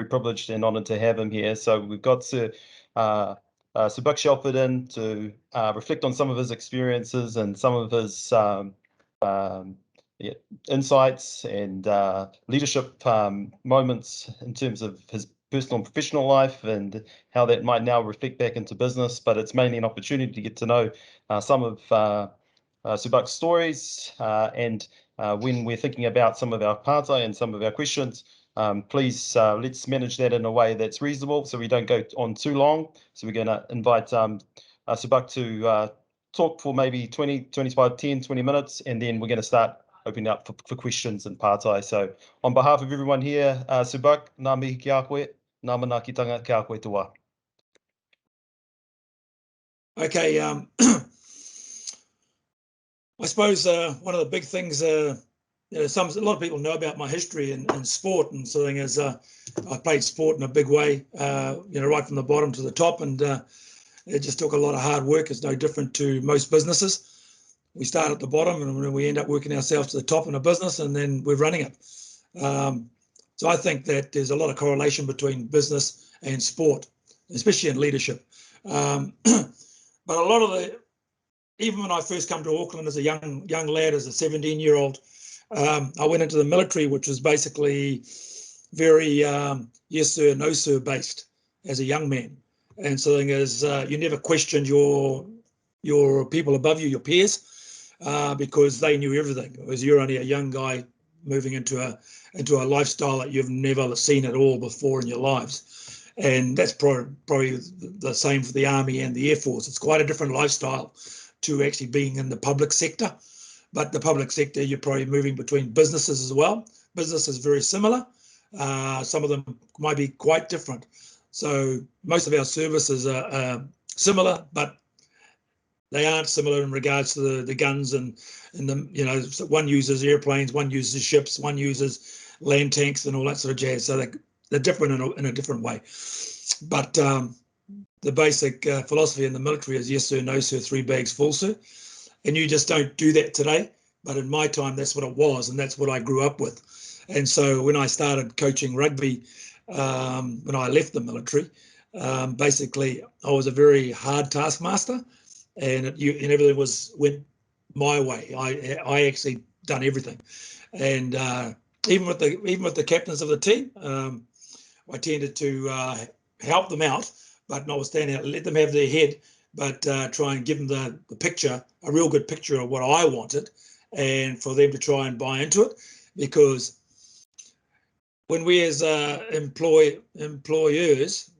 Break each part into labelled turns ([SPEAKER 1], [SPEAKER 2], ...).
[SPEAKER 1] privileged and honoured to have him here. So we've got Sir Buck Shelford in to reflect on some of his experiences and some of his insights and leadership moments in terms of his personal and professional life and how that might now reflect back into business. But it's mainly an opportunity to get to know some of Sir Buck's stories, and when we're thinking about some of our partai and some of our questions, please let's manage that in a way that's reasonable so we don't go on too long. So we're going to invite Sir Buck to talk for maybe 20 minutes, and then we're going to start opening up for questions and partai. So on behalf of everyone here, Sir Buck, ngā mihi ki a koe, ngā manaakitanga ki a koe toa.
[SPEAKER 2] Okay, I suppose one of the big things, a lot of people know about my history in sport, and something is I played sport in a big way, right from the bottom to the top, and it just took a lot of hard work. It's no different to most businesses. We start at the bottom and we end up working ourselves to the top in a business, and then we're running it. So I think that there's a lot of correlation between business and sport, especially in leadership. But a lot of even when I first come to Auckland as a young lad, as a 17-year-old, I went into the military, which was basically very yes sir, no sir based as a young man. And so the thing is, you never questioned your people above you, your peers, because they knew everything. Because you're only a young guy moving into a lifestyle that you've never seen at all before in your lives. And that's probably the same for the Army and the Air Force. It's quite a different lifestyle to actually being in the public sector. But the public sector, you're probably moving between businesses as well. Business is very similar. Some of them might be quite different. So most of our services are similar, but they aren't similar in regards to the guns and the, one uses airplanes, one uses ships, one uses land tanks and all that sort of jazz. So they're different in a different way. But the basic philosophy in the military is yes sir, no sir, 3 bags full sir. And you just don't do that today. But in my time, that's what it was, and that's what I grew up with. And so when I started coaching rugby, when I left the military, basically I was a very hard taskmaster, and everything went my way. I actually done everything, and even with the captains of the team, I tended to help them out, but notwithstanding, let them have their head, but try and give them the picture, a real good picture of what I wanted, and for them to try and buy into it. Because when we as employers,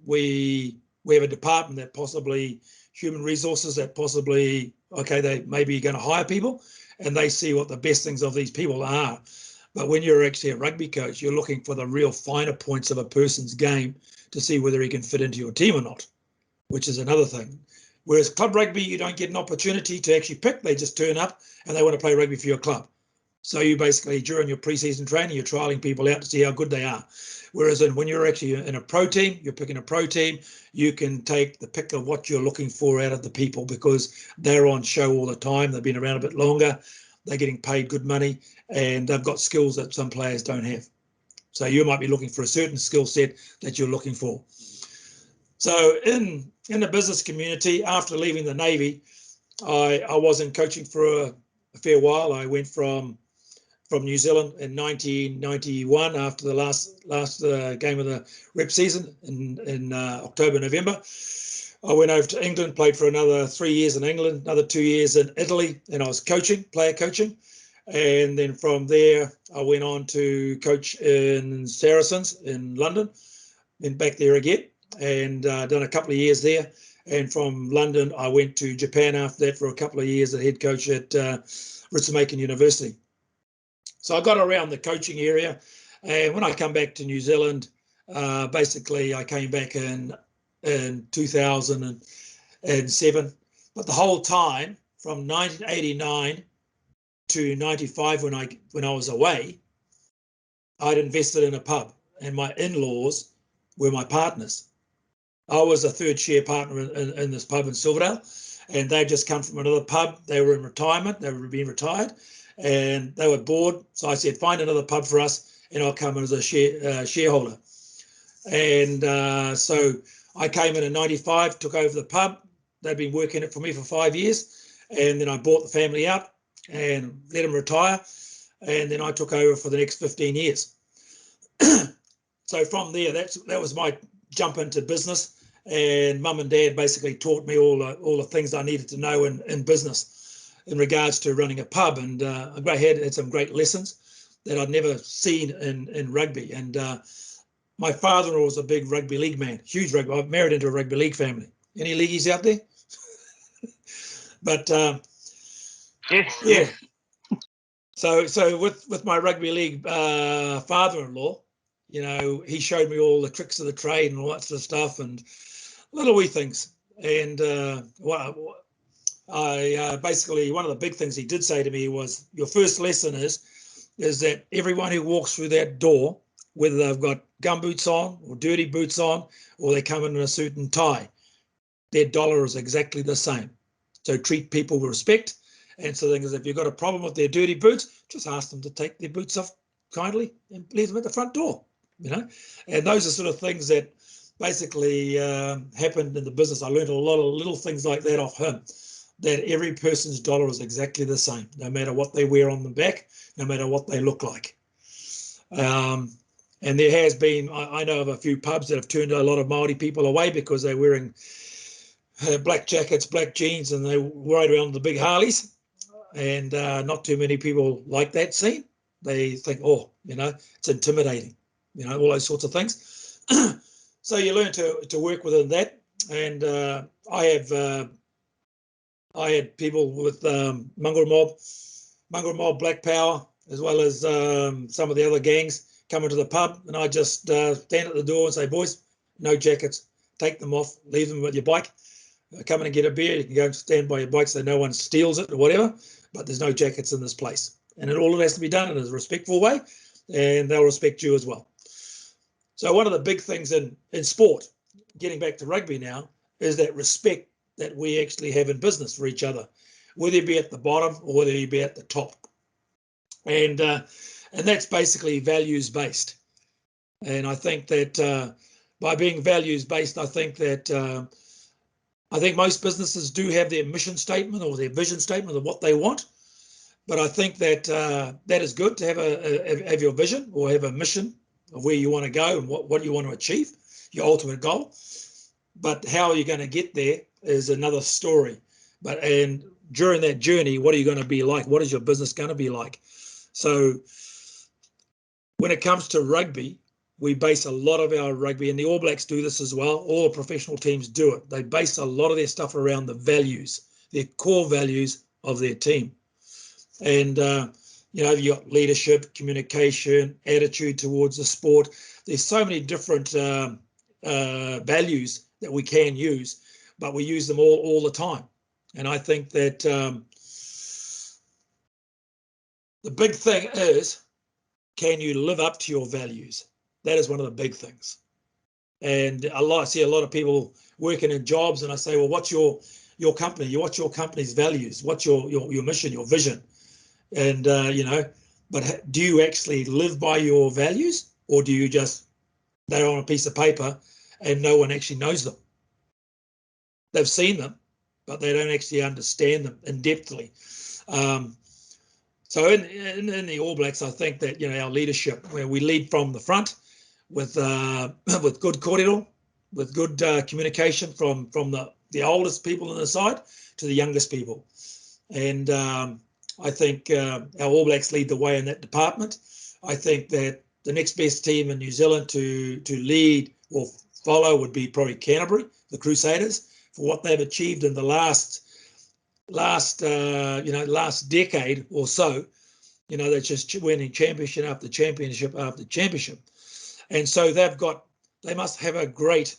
[SPEAKER 2] we have a department that possibly, human resources, that possibly, okay, they maybe going to hire people, and they see what the best things of these people are. But when you're actually a rugby coach, you're looking for the real finer points of a person's game to see whether he can fit into your team or not, which is another thing. Whereas club rugby, you don't get an opportunity to actually pick. They just turn up and they want to play rugby for your club. So you basically, during your pre-season training, you're trialing people out to see how good they are. Whereas when you're actually in a pro team, you're picking a pro team, you can take the pick of what you're looking for out of the people, because they're on show all the time. They've been around a bit longer. They're getting paid good money, and they've got skills that some players don't have. So you might be looking for a certain skill set that you're looking for. So in the business community, after leaving the Navy, I was in coaching for a fair while. I went from New Zealand in 1991 after the last game of the rep season in October, November. I went over to England, played for another 3 years in England, another 2 years in Italy, and I was player coaching. And then from there, I went on to coach in Saracens in London, then back there again, and done a couple of years there. And from London, I went to Japan after that for a couple of years as head coach at Ritsumeikan University. So I got around the coaching area. And when I come back to New Zealand, basically I came back in 2007. But the whole time, from 1989 to 95, when I was away, I'd invested in a pub, and my in-laws were my partners. I was a third share partner in this pub in Silverdale, and they'd just come from another pub. They were in retirement. They were being retired, and they were bored. So I said, find another pub for us, and I'll come as a shareholder. And so I came in 95, took over the pub. They'd been working it for me for 5 years. And then I bought the family out and let them retire. And then I took over for the next 15 years. So from there, that was my jump into business. And mum and dad basically taught me all the things I needed to know in business in regards to running a pub. And I had some great lessons that I'd never seen in rugby. And my father-in-law was a big rugby league man, huge rugby. I'm married into a rugby league family. Any leagueies out there? But
[SPEAKER 3] yes.
[SPEAKER 2] So with my rugby league father-in-law, he showed me all the tricks of the trade and all that sort of stuff and little wee things. And basically one of the big things he did say to me was, your first lesson is that everyone who walks through that door, whether they've got gumboots on or dirty boots on, or they come in a suit and tie, their dollar is exactly the same. So treat people with respect. And so then, if you've got a problem with their dirty boots, just ask them to take their boots off kindly and leave them at the front door, And those are sort of things that basically happened in the business. I learned a lot of little things like that off him, that every person's dollar is exactly the same, no matter what they wear on the back, no matter what they look like. And there has been, I know of a few pubs that have turned a lot of Māori people away because they're wearing black jackets, black jeans, and they ride around the big Harleys. And not too many people like that scene. They think, it's intimidating, all those sorts of things. So you learn to work within that. And I had people with Mongrel Mob, Black Power, as well as some of the other gangs come into the pub, and I just stand at the door and say, boys, no jackets, take them off, leave them with your bike. Come in and get a beer. You can go and stand by your bike so no one steals it or whatever, but there's no jackets in this place. And all it has to be done in a respectful way, and they'll respect you as well. So one of the big things in sport, getting back to rugby now, is that respect that we actually have in business for each other, whether you be at the bottom or whether you be at the top. And that's basically values-based. And I think that by being values-based, I think most businesses do have their mission statement or their vision statement of what they want. But I think that that is good to have your vision or have a mission of where you want to go and what you want to achieve, your ultimate goal. But how you're going to get there is another story. And during that journey, what are you going to be like? What is your business going to be like? So when it comes to rugby, we base a lot of our rugby, and the All Blacks do this as well. All the professional teams do it. They base a lot of their stuff around the values, their core values of their team. And, you've got leadership, communication, attitude towards the sport. There's so many different values that we can use, but we use them all the time. And I think that the big thing is, can you live up to your values? That is one of the big things. And I see a lot of people working in jobs, and I say, well, what's your company? What's your company's values? What's your mission, your vision? And, but do you actually live by your values, or do you just, they're on a piece of paper and no one actually knows them? They've seen them, but they don't actually understand them in depthly. So in the All Blacks, I think that, our leadership, where we lead from the front with good kōrero, with good communication from the oldest people on the side to the youngest people. And I think our All Blacks lead the way in that department. I think that the next best team in New Zealand to lead or follow would be probably Canterbury, the Crusaders, for what they've achieved in the last decade or so. They're just winning championship after championship after championship. And so they must have a great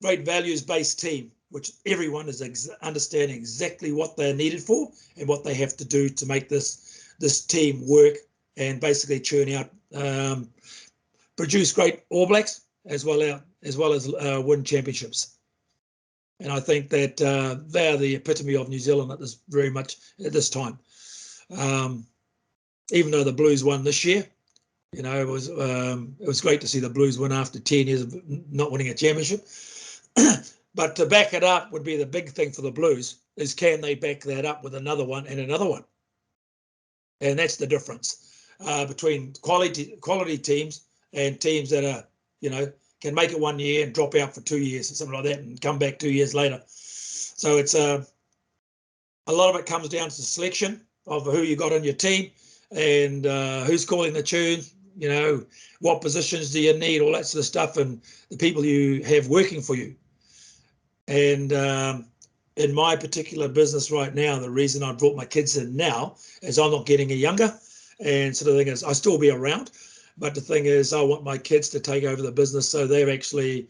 [SPEAKER 2] values-based team, which everyone is understanding exactly what they're needed for and what they have to do to make this team work and basically churn out, produce great All Blacks as well as win championships. And I think that they are the epitome of New Zealand at this time. Even though the Blues won this year, You know, it was great to see the Blues win after 10 years of not winning a championship. But to back it up would be the big thing for the Blues, is can they back that up with another one and another one? And that's the difference between quality teams and teams that are, you know, can make it 1 year and drop out for 2 years or something like that and come back 2 years later. So it's a lot of it comes down to the selection of who you got on your team and who's calling the tune, you know, what positions do you need, all that sort of stuff, and the people you have working for you. And in my particular business right now, the reason I brought my kids in now is I'm not getting any younger. And so the thing is, I'll still be around. But the thing is, I want my kids to take over the business so they're actually,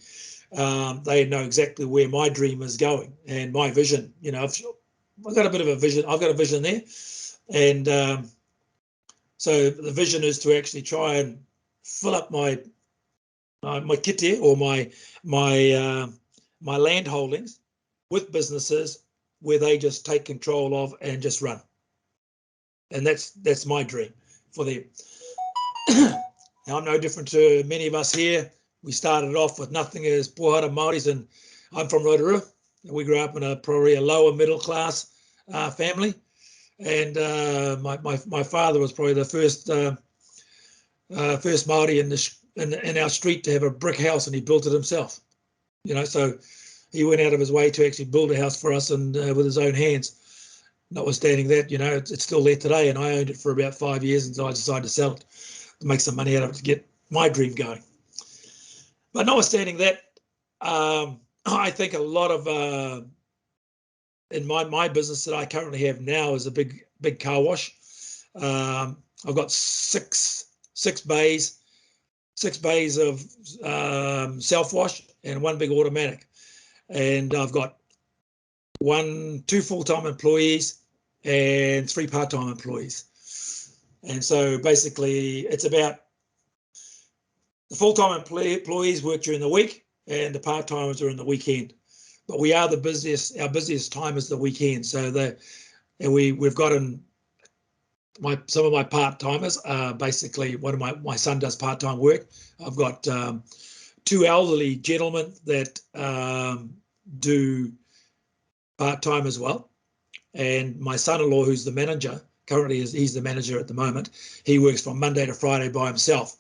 [SPEAKER 2] they know exactly where my dream is going and my vision. You know, I've got a bit of a vision. I've got a vision there. And so the vision is to actually try and fill up my kit or my land holdings with businesses where they just take control of and just run. And that's my dream for them. Now, I'm no different to many of us here. We started off with nothing as poor Maoris, and I'm from Rotorua. We grew up in probably a lower middle class family. And my father was probably the first Maori in our street to have a brick house, and he built it himself. You know, so he went out of his way to actually build a house for us and with his own hands. Notwithstanding that, you know, it's still there today, and I owned it for about 5 years until I decided to sell it to make some money out of it to get my dream going. But notwithstanding that, I think a lot of in my business that I currently have now is a big car wash. I've got six bays of self-wash and one big automatic. And I've got 2 full-time employees and 3 part-time employees. And so basically it's about the full-time employees work during the week and the part-timers are in the weekend. But we are our busiest time is the weekend. So we've got some of my part-timers are basically my son does part-time work. I've got 2 elderly gentlemen that do part-time as well. And my son-in-law, who's the manager, currently he's the manager at the moment. He works from Monday to Friday by himself.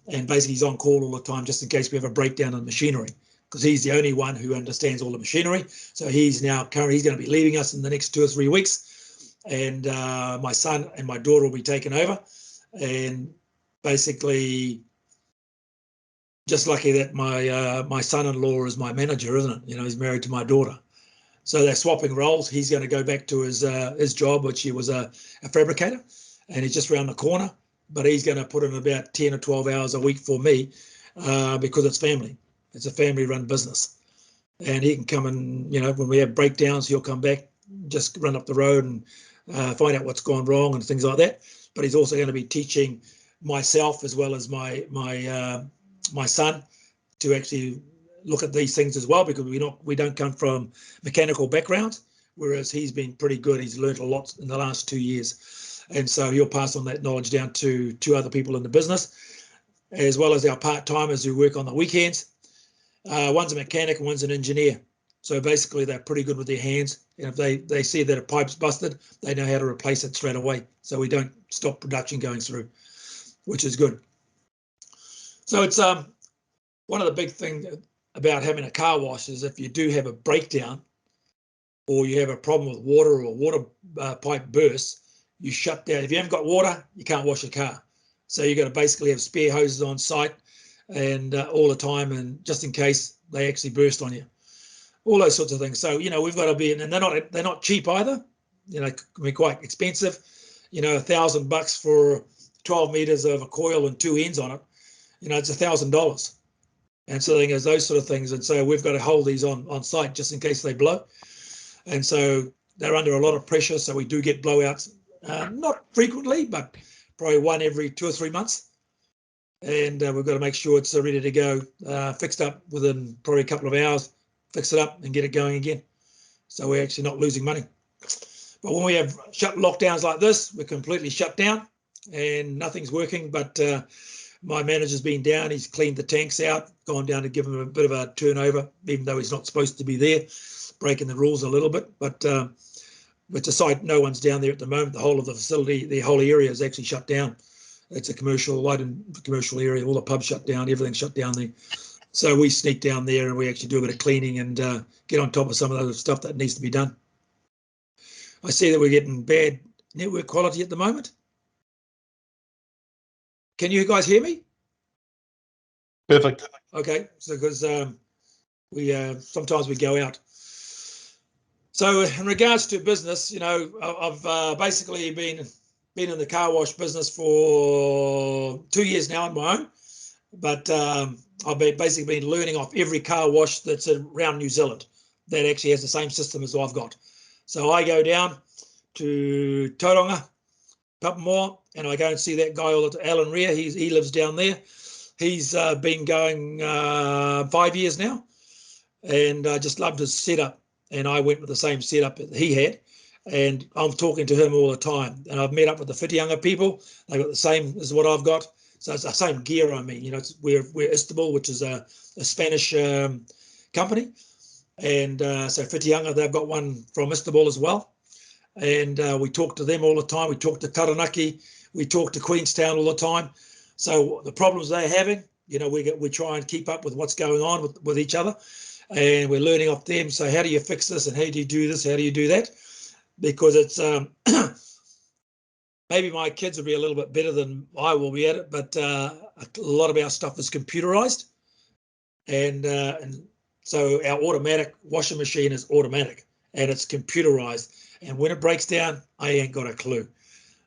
[SPEAKER 2] And basically he's on call all the time just in case we have a breakdown in machinery, because he's the only one who understands all the machinery. So he's going to be leaving us in the next 2 or 3 weeks. And my son and my daughter will be taken over. And basically, just lucky that my son-in-law is my manager, isn't it? You know, he's married to my daughter. So they're swapping roles. He's going to go back to his job, which he was a fabricator, and he's just around the corner. But he's going to put in about 10 or 12 hours a week for me because it's family. It's a family-run business. And he can come and, you know, when we have breakdowns, he'll come back, just run up the road and find out what's gone wrong and things like that. But he's also going to be teaching myself as well as my son to actually look at these things as well, because we don't come from mechanical backgrounds, whereas he's been pretty good. He's learned a lot in the last 2 years. And so he'll pass on that knowledge down to 2 other people in the business, as well as our part-timers who work on the weekends. One's a mechanic and one's an engineer. So basically they're pretty good with their hands. And if they see that a pipe's busted, they know how to replace it straight away. So we don't stop production going through, which is good. So it's one of the big things about having a car wash is if you do have a breakdown or you have a problem with water or water pipe bursts, you shut down. If you haven't got water, you can't wash your car. So you've got to basically have spare hoses on site and all the time, and just in case they actually burst on you, all those sorts of things. So, you know, we've got to be, and they're not cheap either. You know, can be quite expensive. You know, $1,000 for 12 meters of a coil and 2 ends on it. You know, it's $1,000. And so there's those sort of things. And so we've got to hold these on site just in case they blow. And so they're under a lot of pressure. So we do get blowouts, not frequently, but probably one every 2 or 3 months. And we've got to make sure it's ready to go, fixed up within probably a couple of hours, fix it up and get it going again. So we're actually not losing money. But when we have lockdowns like this, we're completely shut down and nothing's working. But my manager's been down. He's cleaned the tanks out, gone down to give him a bit of a turnover, even though he's not supposed to be there, breaking the rules a little bit. But to site, no one's down there at the moment. The whole of the facility, the whole area is actually shut down. It's a light and commercial area. All the pubs shut down, everything's shut down there. So we sneak down there and we actually do a bit of cleaning and get on top of some of the stuff that needs to be done. I see that we're getting bad network quality at the moment. Can you guys hear me?
[SPEAKER 1] Perfect.
[SPEAKER 2] Okay, so because sometimes we go out. So in regards to business, you know, I've basically been in the car wash business for 2 years now on my own, but I've basically been learning off every car wash that's around New Zealand that actually has the same system as I've got. So I go down to Tauranga, Papamore, and I go and see that guy, Alan Rea. He lives down there. He's been going 5 years now, and I just loved his setup. And I went with the same setup that he had, and I'm talking to him all the time. And I've met up with the Whitianga people. They've got the same as what I've got. So it's the same gear, I mean. You know, we're Istanbul, which is a Spanish company. And so Whitianga, they've got one from Istanbul as well. And we talk to them all the time. We talk to Taranaki. We talk to Queenstown all the time. So the problems they're having, you know, we try and keep up with what's going on with each other. And we're learning off them. So how do you fix this? And how do you do this? How do you do that? Because it's maybe my kids will be a little bit better than I will be at it, but a lot of our stuff is computerized. And so our automatic washing machine is automatic and it's computerized. And when it breaks down, I ain't got a clue.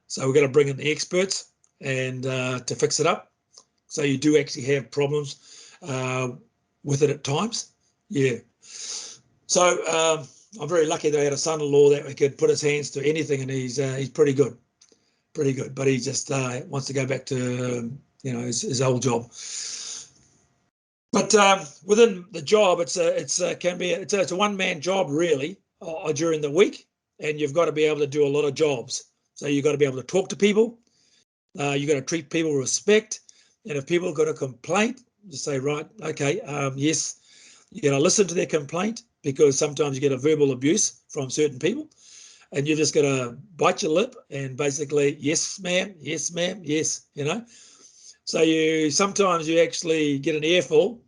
[SPEAKER 2] So we're going to bring in the experts and to fix it up. So you do actually have problems with it at times. Yeah. So I'm very lucky that I had a son-in-law that could put his hands to anything, and he's pretty good, But he just wants to go back to you know his old job. But within the job, it's a one-man job really during the week, and you've got to be able to do a lot of jobs. So you've got to be able to talk to people. You've got to treat people with respect, and if people have got a complaint, you say, right, okay, yes. You got to listen to their complaint, because sometimes you get a verbal abuse from certain people, and you just got to bite your lip and basically, yes, ma'am, yes, ma'am, yes, you know. So sometimes you actually get an earful,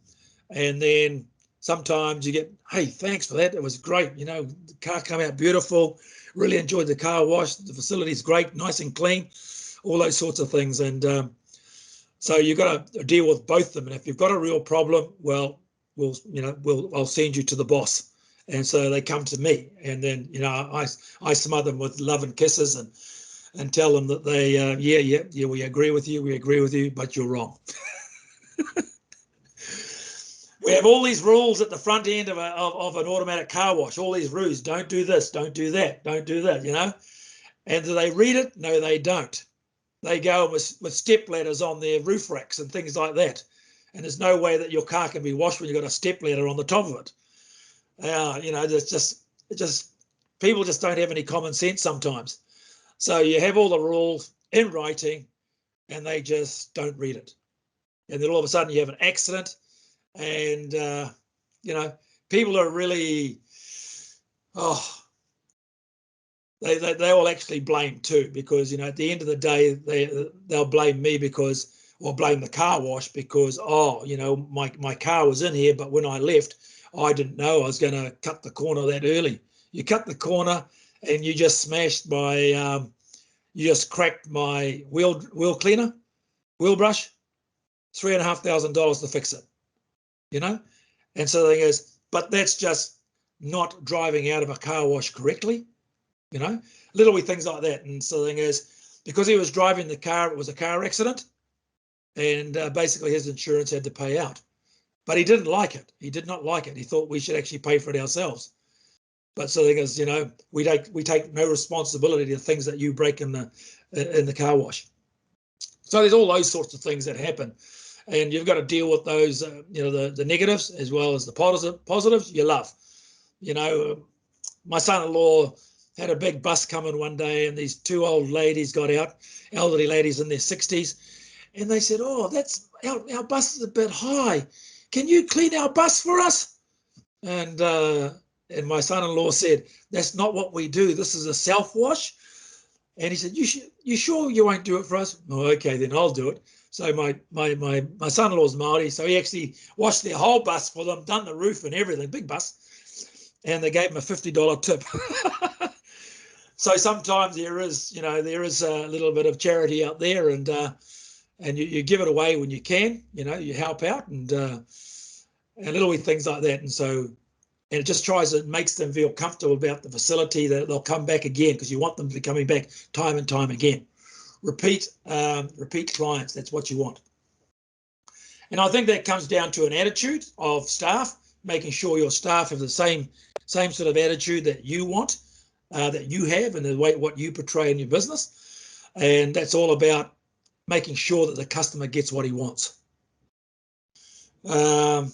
[SPEAKER 2] and then sometimes you get, hey, thanks for that. It was great. You know, the car came out beautiful. Really enjoyed the car wash. The facility's great, nice and clean, all those sorts of things. And so you've got to deal with both of them. And if you've got a real problem, well, I'll send you to the boss. And so they come to me, and then, you know, I smother them with love and kisses and tell them that they, yeah, we agree with you, but you're wrong. We have all these rules at the front end of an automatic car wash, all these rules, don't do this, don't do that, you know. And do they read it? No, they don't. They go with step ladders on their roof racks and things like that. And there's no way that your car can be washed when you've got a step ladder on the top of it. You know, it's just people just don't have any common sense sometimes. So you have all the rules in writing, and they just don't read it. And then all of a sudden you have an accident, and you know, people are really, they all actually blame too, because, you know, at the end of the day they'll blame me or blame the car wash because, you know, my car was in here, but when I left, I didn't know I was going to cut the corner that early. You cut the corner and you just smashed you just cracked my wheel brush, $3,500 to fix it, you know? And so the thing is, but that's just not driving out of a car wash correctly, you know? Little wee things like that. And so the thing is, because he was driving the car, it was a car accident, and basically his insurance had to pay out. But he didn't like it. He did not like it. He thought we should actually pay for it ourselves. But so the thing is, you know, we take no responsibility to things that you break in the car wash. So there's all those sorts of things that happen, and you've got to deal with those, you know, the negatives as well as the positives you love. You know, my son-in-law had a big bus coming one day, and these two old ladies got out, elderly ladies in their 60s, and they said, "Oh, that's our bus is a bit high. Can you clean our bus for us?" And my son-in-law said, "That's not what we do. This is a self-wash." And he said, "You sure you won't do it for us?" "Oh, okay, then I'll do it." So my son-in-law's Maori, so he actually washed their whole bus for them, done the roof and everything, big bus, and they gave him a $50 tip. So sometimes there is a little bit of charity out there, and you give it away when you can, you help out, and little things like that. And it just makes them feel comfortable about the facility, that they'll come back again, because you want them to be coming back time and time again. Repeat clients, that's what you want. And I think that comes down to an attitude of staff, making sure your staff have the same sort of attitude that you want, that you have, and the way what you portray in your business. And that's all about making sure that the customer gets what he wants. And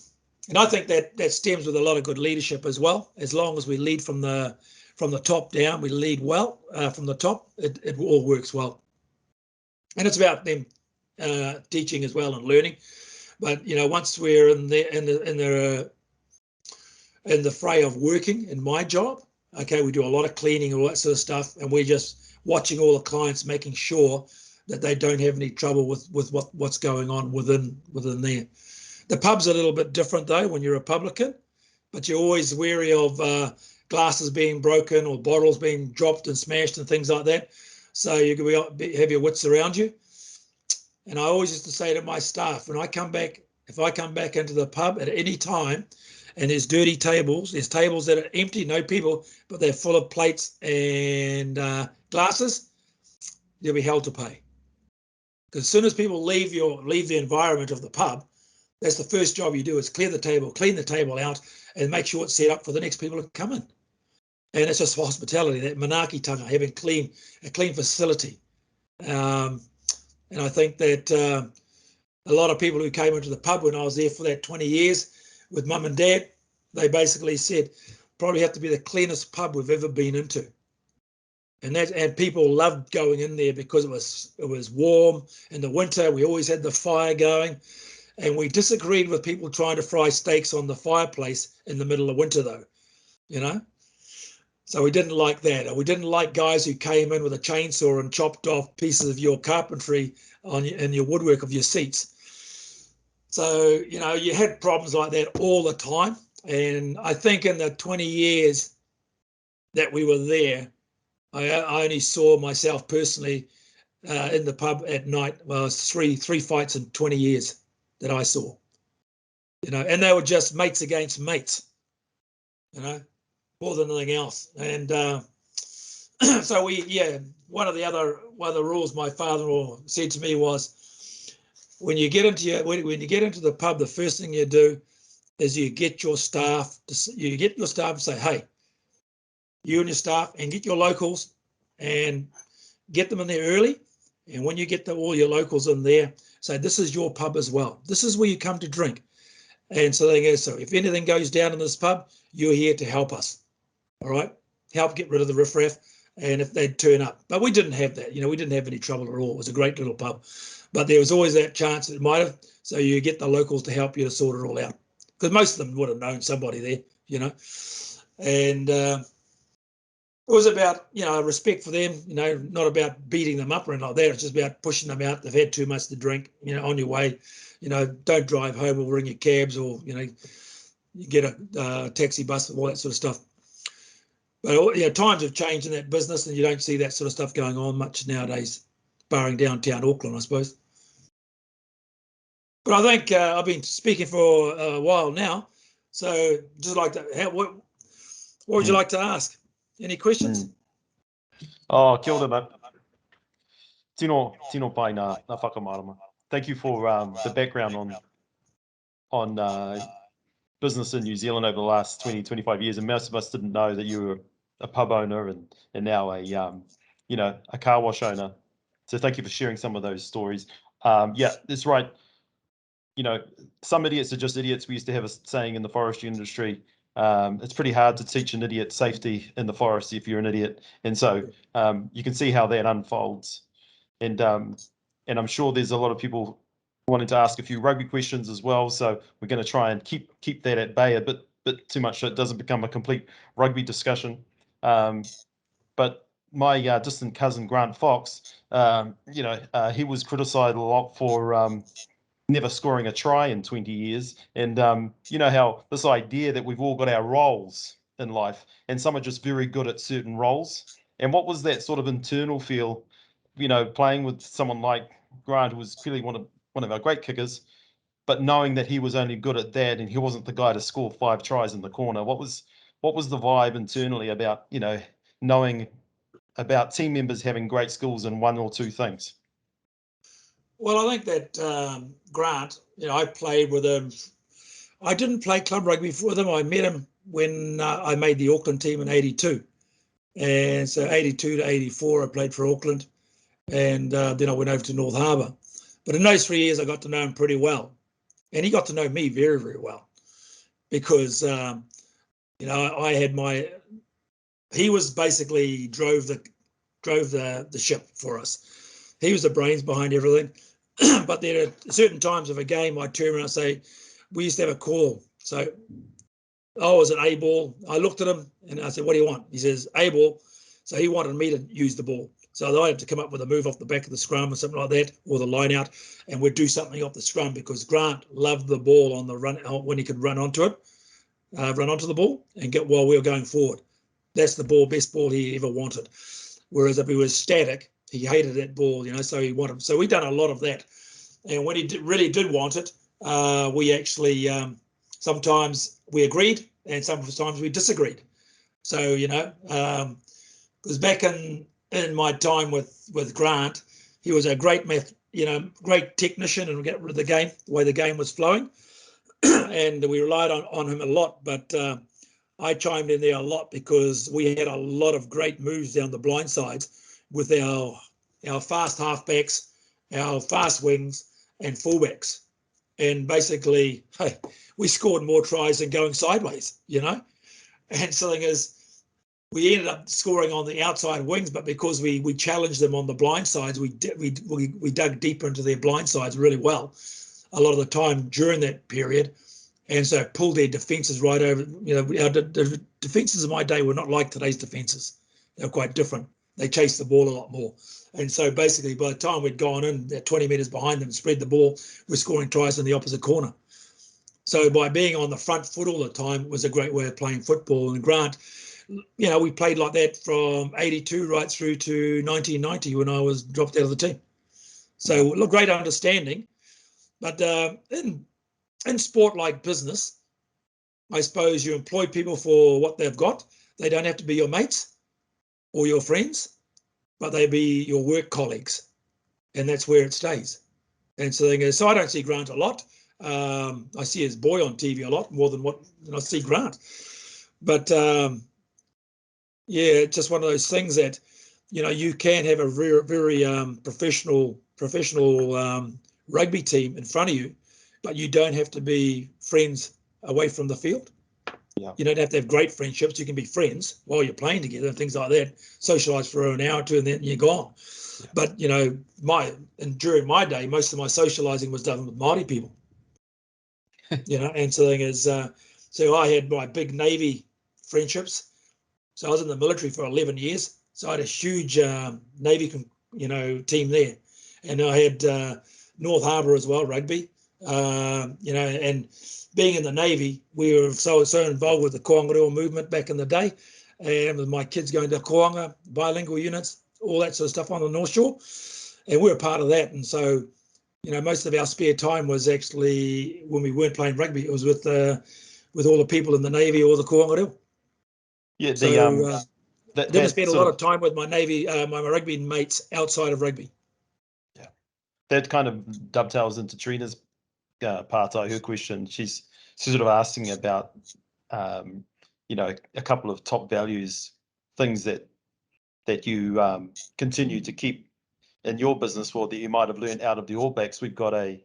[SPEAKER 2] I think that stems with a lot of good leadership as well. As long as we lead from the top down, we lead well from the top, it all works well. And it's about them teaching as well and learning. But once we're in the fray of working in my job, okay, we do a lot of cleaning and all that sort of stuff, and we're just watching all the clients, making sure that they don't have any trouble with what's going on within there. The pub's a little bit different though when you're a publican, but you're always wary of glasses being broken or bottles being dropped and smashed and things like that. So you have your wits around you. And I always used to say to my staff, if I come back into the pub at any time and there's dirty tables, there's tables that are empty, no people, but they're full of plates and glasses, you'll be held to pay. Because as soon as people leave the environment of the pub, that's the first job you do, is clean the table out and make sure it's set up for the next people to come in. And it's just hospitality, that manaakitanga, having a clean facility. And I think that a lot of people who came into the pub when I was there for that 20 years with mum and dad, they basically said, probably have to be the cleanest pub we've ever been into. And people loved going in there because it was warm. In the winter, we always had the fire going. And we disagreed with people trying to fry steaks on the fireplace in the middle of winter, though, So we didn't like that. Or we didn't like guys who came in with a chainsaw and chopped off pieces of your carpentry in your woodwork of your seats. So, you had problems like that all the time. And I think in the 20 years that we were there, I only saw myself personally in the pub at night. Well, it was three fights in 20 years that I saw, and they were just mates against mates, more than anything else. And so one of the rules my father-in-law said to me was, when you get into the pub, the first thing you do is you get your staff to say, hey, you and your staff, and get your locals and get them in there early. And when you get all your locals in there, say, this is your pub as well. This is where you come to drink. And so they go, so if anything goes down in this pub, you're here to help us. All right? Help get rid of the riffraff, and if they'd turn up. But we didn't have that. We didn't have any trouble at all. It was a great little pub. But there was always that chance it might have. So you get the locals to help you to sort it all out. Because most of them would have known somebody there, And it was about, respect for them, not about beating them up or anything like that. It's just about pushing them out. They've had too much to drink, on your way. Don't drive home or ring your cabs, or, you get a taxi bus and all that sort of stuff. But, times have changed in that business, and you don't see that sort of stuff going on much nowadays, barring downtown Auckland, I suppose. But I think I've been speaking for a while now. So just like that, what would you like to ask? Any questions?
[SPEAKER 1] Oh, kia ora, mate. Tino pai na whakamārama. Thank you for the background on business in New Zealand over the last 20-25 years. And most of us didn't know that you were a pub owner and now a car wash owner. So thank you for sharing some of those stories. Yeah, that's right. Some idiots are just idiots. We used to have a saying in the forestry industry. It's pretty hard to teach an idiot safety in the forest if you're an idiot. And so you can see how that unfolds. And and I'm sure there's a lot of people wanting to ask a few rugby questions as well. So we're going to try and keep that at bay a bit too much so it doesn't become a complete rugby discussion. But my distant cousin Grant Fox, he was criticised a lot for never scoring a try in 20 years. And you know how this idea that we've all got our roles in life and some are just very good at certain roles. And what was that sort of internal feel, playing with someone like Grant, who was clearly one of our great kickers, but knowing that he was only good at that and he wasn't the guy to score 5 tries in the corner? What was the vibe internally about, knowing about team members having great skills in one or two things?
[SPEAKER 2] Well, I think that Grant, I played with him. I didn't play club rugby with him. I met him when I made the Auckland team in '82. And so 82 to 84, I played for Auckland. And then I went over to North Harbour. But in those 3 years, I got to know him pretty well. And he got to know me very, very well. Because, I had he was basically drove the ship for us. He was the brains behind everything. But there are certain times of a game, I'd turn around and say, we used to have a call. So I was an A ball. I looked at him and I said, what do you want? He says, A ball. So he wanted me to use the ball. So I had to come up with a move off the back of the scrum or something like that, or the line out, and we'd do something off the scrum because Grant loved the ball on the run when he could run onto it, run onto the ball and get while we were going forward. That's the best ball he ever wanted. Whereas if he was static, he hated that ball, so he wanted. So we done a lot of that. And when he really did want it, we actually sometimes we agreed and sometimes we disagreed. So, because back in my time with Grant, he was a great great technician and get rid of the game, the way the game was flowing. And we relied on him a lot. But I chimed in there a lot because we had a lot of great moves down the blind sides with our fast halfbacks, our fast wings, and fullbacks. And basically, hey, we scored more tries than going sideways, And something is, we ended up scoring on the outside wings, but because we challenged them on the blind sides, we dug deeper into their blind sides really well a lot of the time during that period. And so pulled their defences right over. The defences of my day were not like today's defences. They were quite different. They chased the ball a lot more. And so basically by the time we'd gone in, 20 metres behind them, spread the ball, we're scoring tries in the opposite corner. So by being on the front foot all the time was a great way of playing football. And Grant, we played like that from 82 right through to 1990 when I was dropped out of the team. So great understanding. But in sport like business, I suppose you employ people for what they've got. They don't have to be your mates or your friends, but they be your work colleagues. And that's where it stays. And so I don't see Grant a lot. I see his boy on TV a lot more than I see Grant. But it's just one of those things that, you can have a very, very professional rugby team in front of you, but you don't have to be friends away from the field.
[SPEAKER 1] Yeah.
[SPEAKER 2] You don't have to have great friendships. You can be friends while you're playing together and things like that. Socialise for an hour or two and then you're gone. Yeah. But, during my day, most of my socialising was done with Māori people. And so I had my big Navy friendships. So I was in the military for 11 years. So I had a huge Navy, team there. And I had North Harbour as well, rugby. And being in the Navy, we were so involved with the Koanga movement back in the day. And with my kids going to Koanga, bilingual units, all that sort of stuff on the North Shore. And we were part of that. And so, most of our spare time was actually, when we weren't playing rugby, it was with all the people in the Navy or the Koanga.
[SPEAKER 1] Yeah,
[SPEAKER 2] didn't spend a lot of time with my Navy, my rugby mates outside of rugby.
[SPEAKER 1] Yeah, that kind of dovetails into Trina's part of her question. She's sort of asking about, a couple of top values, things that you continue to keep in your business, or that you might have learned out of the All Blacks. We've got a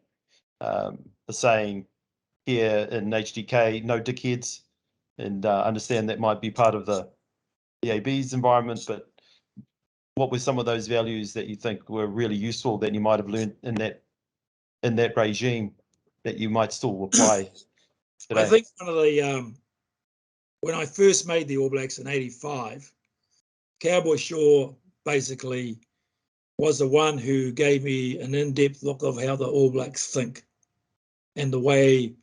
[SPEAKER 1] saying here in HTK, no dickheads, and understand that might be part of the AB's environment, but what were some of those values that you think were really useful that you might have learned in that regime that you might still apply today?
[SPEAKER 2] I think one of the when I first made the All Blacks in '85, Cowboy Shaw basically was the one who gave me an in-depth look of how the All Blacks think and the way,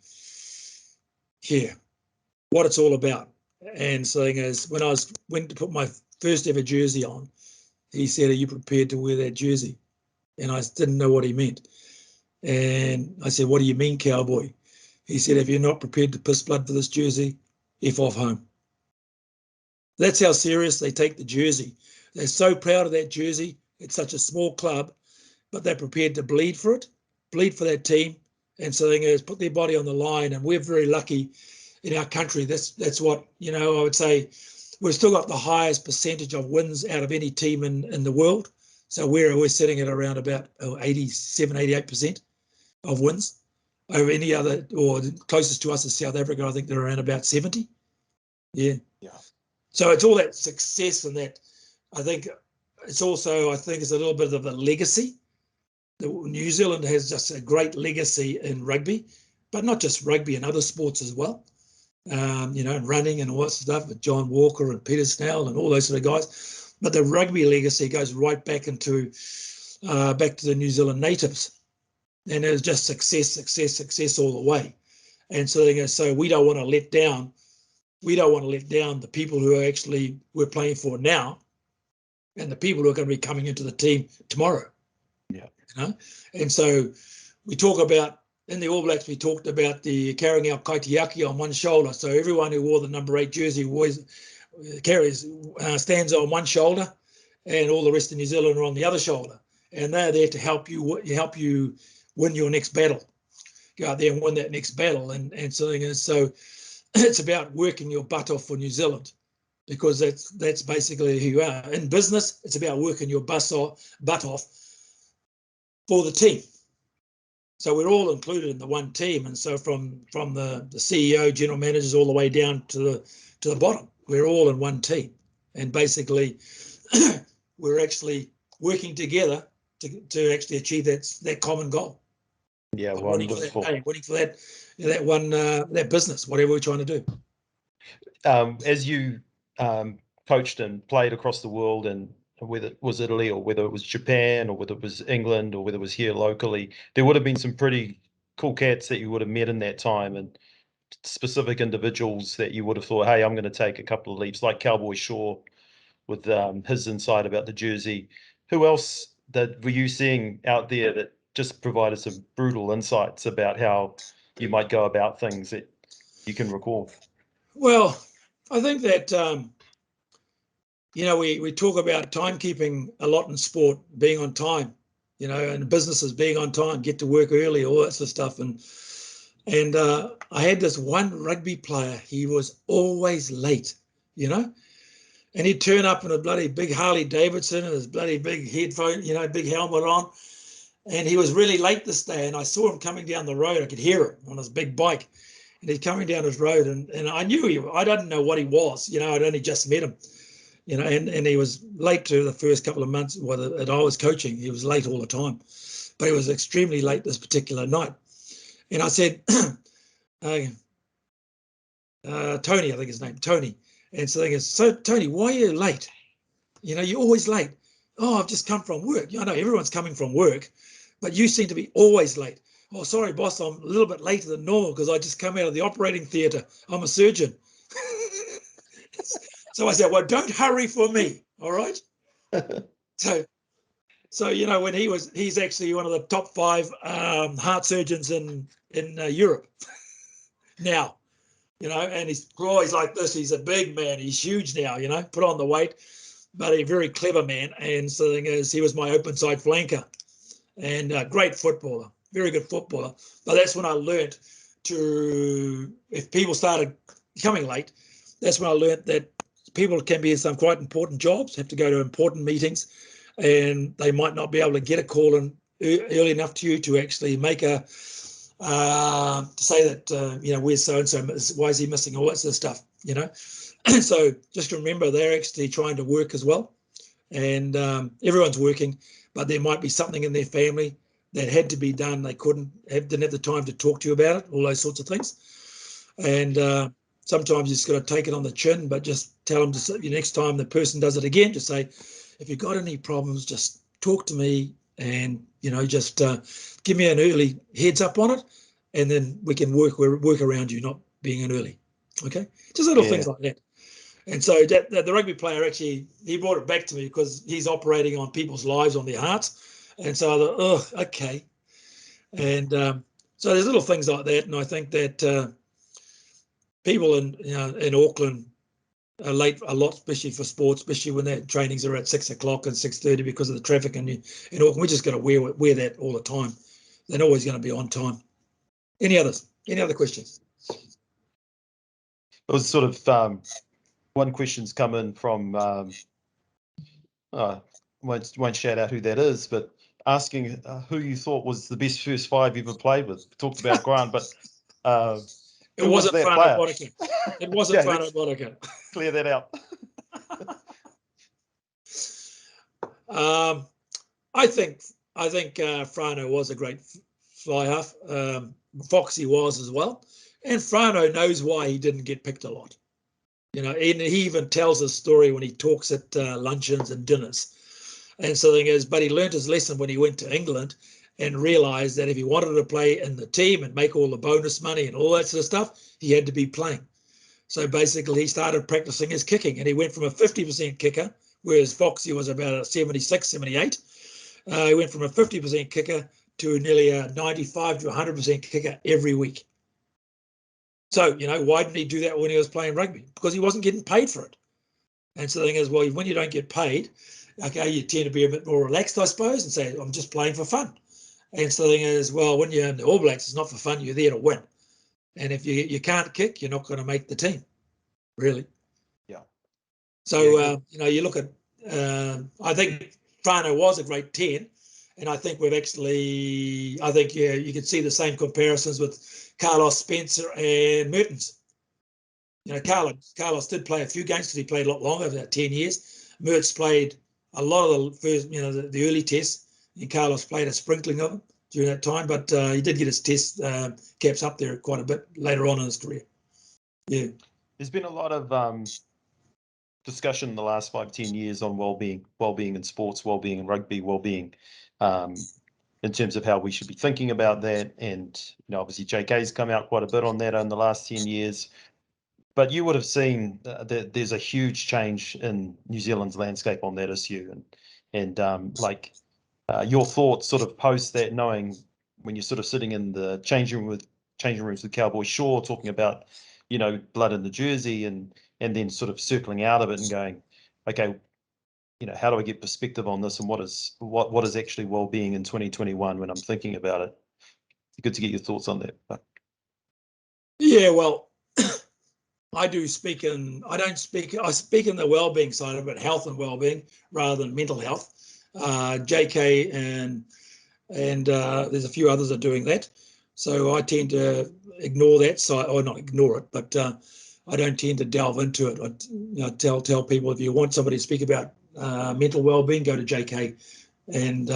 [SPEAKER 2] what it's all about. And saying as when I went to put my first ever jersey on, he said, "Are you prepared to wear that jersey?" And I didn't know what he meant. And I said, "What do you mean, Cowboy?" He said, "If you're not prepared to piss blood for this jersey, F off home." That's how serious they take the jersey. They're so proud of that jersey. It's such a small club, but they're prepared to bleed for it, bleed for that team. And so they put their body on the line. And we're very lucky in our country. That's what, I would say we've still got the highest percentage of wins out of any team in the world. So we're sitting at around about 87, 88% of wins over any other, or closest to us is South Africa. I think they're around about 70. Yeah. So it's all that success, and that I think it's also, it's a little bit of a legacy. New Zealand has just a great legacy in rugby, but not just rugby, and other sports as well. And running and all that stuff with John Walker and Peter Snell and all those sort of guys. But the rugby legacy goes right back into back to the New Zealand natives, and it was just success all the way. And so we don't want to let down. We don't want to let down the people who we're playing for now, and the people who are going to be coming into the team tomorrow. Yeah. And so we talk about, in the All Blacks, we talked about the carrying our kaitiaki on one shoulder. So everyone who wore the number 8 jersey always stands on one shoulder, and all the rest of New Zealand are on the other shoulder. And they're there to help you win your next battle. Go out there and win that next battle. And so it's about working your butt off for New Zealand, because that's basically who you are. In business, it's about working your butt off for the team. So we're all included in the one team. And so from the CEO, general managers, all the way down to the bottom, we're all in one team. And basically, we're actually working together to actually achieve that common goal.
[SPEAKER 1] Yeah, wonderful.
[SPEAKER 2] Winning for that business, whatever we're trying to do.
[SPEAKER 1] As you coached and played across the world, and whether it was Italy or whether it was Japan or whether it was England or whether it was here locally, there would have been some pretty cool cats that you would have met in that time, and specific individuals that you would have thought, hey, I'm going to take a couple of leaps, like Cowboy Shaw with his insight about the jersey. Who else were you seeing out there that just provided some brutal insights about how you might go about things that you can recall?
[SPEAKER 2] Well, I think that, we talk about timekeeping a lot in sport, being on time, and businesses being on time, get to work early, all that sort of stuff. And I had this one rugby player, he was always late, and he'd turn up in a bloody big Harley Davidson and his bloody big headphone, big helmet on. And he was really late this day. And I saw him coming down the road. I could hear him on his big bike. And he's coming down his road. And I knew I didn't know what he was. I'd only just met him, and he was late to the first couple of months that I was coaching. He was late all the time. But he was extremely late this particular night. And I said, Tony, I think his name, Tony. And so Tony, why are you late? You're always late. Oh, I've just come from work. I know everyone's coming from work, but you seem to be always late. Oh, sorry, boss, I'm a little bit later than normal because I just come out of the operating theatre. I'm a surgeon. So I said, well, don't hurry for me, all right? So when he's actually one of the top 5 heart surgeons in Europe now. And he's like this. He's a big man. He's huge now, put on the weight, but a very clever man. And so the thing is, he was my open side flanker, and a great footballer, very good footballer. But that's when I learnt if people started coming late, that's when I learnt that people can be in some quite important jobs, have to go to important meetings, and they might not be able to get a call in early enough to you to actually make to say that, where's so-and-so, why is he missing, all that sort of stuff, So just remember, they're actually trying to work as well. and everyone's working, but there might be something in their family that had to be done. They didn't have the time to talk to you about it, all those sorts of things. And sometimes you just got to take it on the chin, but just tell them the next time the person does it again, just say, if you've got any problems, just talk to me, and just give me an early heads up on it, and then we can work around you not being in early. Okay, just little things like that. And so that the rugby player actually, he brought it back to me because he's operating on people's lives, on their hearts. And so I thought, oh, okay. And so there's little things like that. And I think that people in Auckland are late a lot, especially for sports, especially when their trainings are at 6 o'clock and 6:30 because of the traffic in Auckland. We just got to wear that all the time. They're always going to be on time. Any other questions?
[SPEAKER 1] It was sort of one question's come in from won't shout out who that is, but asking who you thought was the best first five you ever played with. We talked about Grant, but
[SPEAKER 2] it wasn't Whānau Monica. It wasn't Whānau Monica.
[SPEAKER 1] Clear that out.
[SPEAKER 2] I think Whānau was a great fly half. Foxy was as well, and Whānau knows why he didn't get picked a lot. And he even tells his story when he talks at luncheons and dinners. And so the thing is, but he learned his lesson when he went to England and realised that if he wanted to play in the team and make all the bonus money and all that sort of stuff, he had to be playing. So basically, he started practicing his kicking, and he went from a 50% kicker, whereas Foxy was about a 76, 78. He went from a 50% kicker to nearly a 95 to 100% kicker every week. So, why didn't he do that when he was playing rugby? Because he wasn't getting paid for it. And so the thing is, well, when you don't get paid, okay, you tend to be a bit more relaxed, I suppose, and say, I'm just playing for fun. And so the thing is, well, when you're in the All Blacks, it's not for fun, you're there to win. And if you can't kick, you're not going to make the team, really.
[SPEAKER 1] Yeah.
[SPEAKER 2] So, you look at, I think Whānau was a great 10. And I think you can see the same comparisons with Carlos Spencer and Mertens. Carlos did play a few games because he played a lot longer, about 10 years. Mertz played a lot of the first, the early tests, and Carlos played a sprinkling of them during that time, but he did get his test caps up there quite a bit later on in his career. Yeah.
[SPEAKER 1] There's been a lot of discussion in the last 5-10 years on well-being in sports, well-being in rugby, well-being in terms of how we should be thinking about that. And obviously JK's come out quite a bit on that in the last 10 years. But you would have seen that there's a huge change in New Zealand's landscape on that issue, and your thoughts sort of post that, knowing when you're sort of sitting in the changing rooms with Cowboy Shaw talking about blood in the jersey, and then sort of circling out of it and going, okay, how do I get perspective on this, and what is actually well-being in 2021 when I'm thinking about it? It's good to get your thoughts on that. But.
[SPEAKER 2] Yeah, well, I speak in the well-being side of it, health and well-being rather than mental health. JK and there's a few others are doing that. So I tend to ignore that side, or not ignore it, but I don't tend to delve into it. I tell people, if you want somebody to speak about mental well-being, go to JK and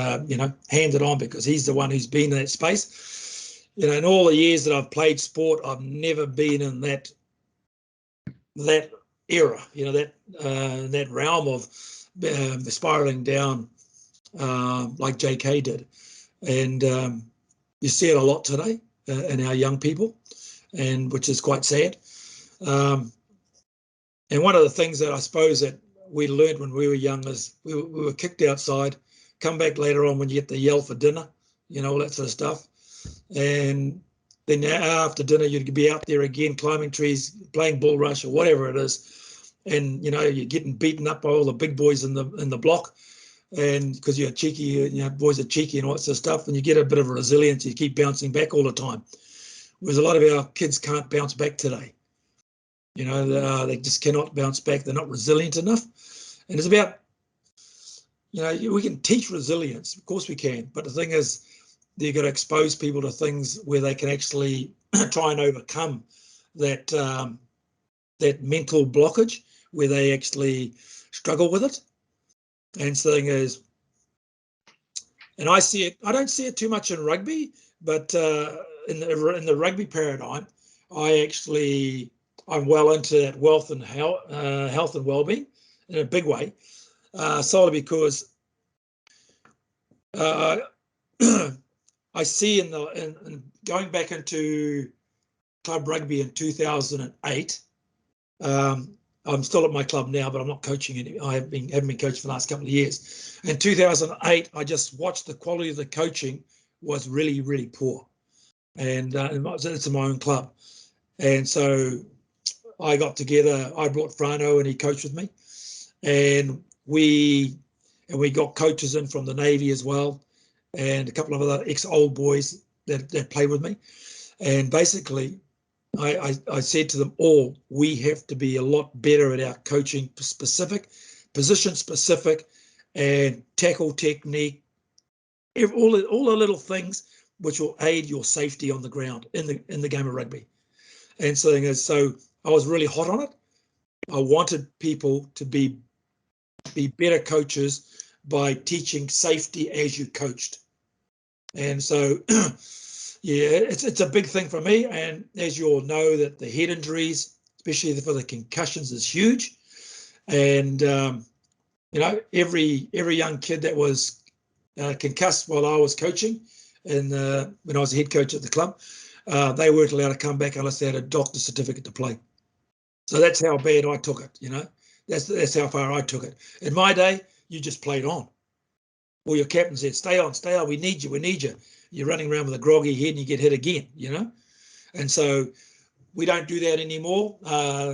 [SPEAKER 2] hand it on, because he's the one who's been in that space. In all the years that I've played sport, I've never been in that era, that realm of spiraling down like JK did. And you see it a lot today in our young people, and which is quite sad. And one of the things that I suppose that we learned when we were young is we were kicked outside, come back later on when you get the yell for dinner, all that sort of stuff. And then after dinner, you'd be out there again, climbing trees, playing bull rush or whatever it is. And, you're getting beaten up by all the big boys in the block. And because you're cheeky, boys are cheeky and all that sort of stuff, and you get a bit of resilience, you keep bouncing back all the time. Whereas a lot of our kids can't bounce back today. They just cannot bounce back. They're not resilient enough. And it's about, we can teach resilience. Of course we can. But the thing is, you've got to expose people to things where they can actually try and overcome that mental blockage, where they actually struggle with it. And so the thing is, and I see it, I don't see it too much in rugby, but in the rugby paradigm, I'm well into that health and well-being in a big way, solely because I see in going back into club rugby in 2008. I'm still at my club now, but I'm not coaching any. I haven't been coaching for the last couple of years. In 2008, I just watched the quality of the coaching was really, really poor, and it's in my own club. And so I got together. I brought Frano, and he coached with me, and we got coaches in from the Navy as well, and a couple of other ex-old boys that played with me, and basically I said to them all, we have to be a lot better at our coaching specific, position specific, and tackle technique, all the little things which will aid your safety on the ground in the game of rugby. And so I was really hot on it. I wanted people to be better coaches by teaching safety as you coached. And so yeah, it's a big thing for me. And as you all know, that the head injuries, especially for the concussions, is huge. And you know, every young kid that was concussed while I was coaching, and when I was a head coach at the club, they weren't allowed to come back unless they had a doctor's certificate to play. So that's how bad I took it. You know, that's how far I took it. In my day, you just played on. Or your captain said, "Stay on, stay on. We need you. We need you." You're running around with a groggy head and you get hit again, you know? And so we don't do that anymore.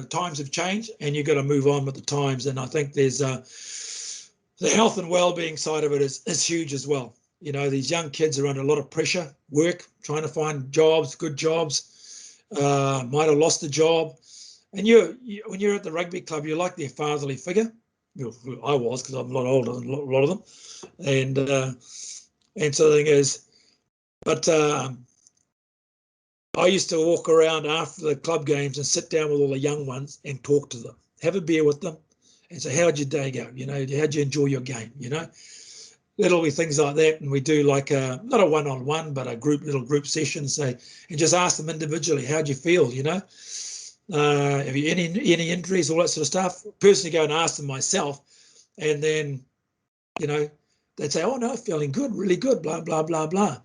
[SPEAKER 2] Times have changed and you've got to move on with the times. And I think there's the health and well-being side of it is huge as well. You know, these young kids are under a lot of pressure, work, trying to find jobs, good jobs, might have lost a job. And when you're at the rugby club, you're like their fatherly figure. I was, because I'm a lot older than a lot of them. And so the thing is, but I used to walk around after the club games and sit down with all the young ones and talk to them, have a beer with them, and say, "How'd your day go? You know, how'd you enjoy your game? You know, little things like that." And we do like not a one-on-one, but a little group session, say, and just ask them individually, "How'd you feel? You know, have you any injuries, all that sort of stuff." Personally, go and ask them myself, and then, you know, they'd say, "Oh no, feeling good, really good, blah blah blah blah."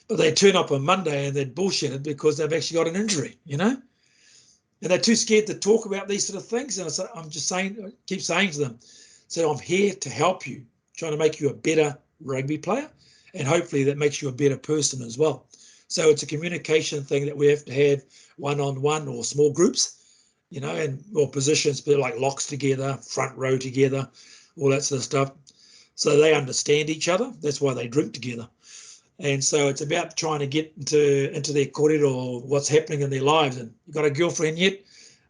[SPEAKER 2] But they turn up on Monday and they're bullshitted because they've actually got an injury, you know? And they're too scared to talk about these sort of things. And I'm just saying, I keep saying to them, so I'm here to help you, trying to make you a better rugby player. And hopefully that makes you a better person as well. So it's a communication thing that we have to have one-on-one or small groups, you know, and or positions, but like locks together, front row together, all that sort of stuff. So they understand each other. That's why they drink together. And so it's about trying to get into their corridor or what's happening in their lives. And you got a girlfriend yet?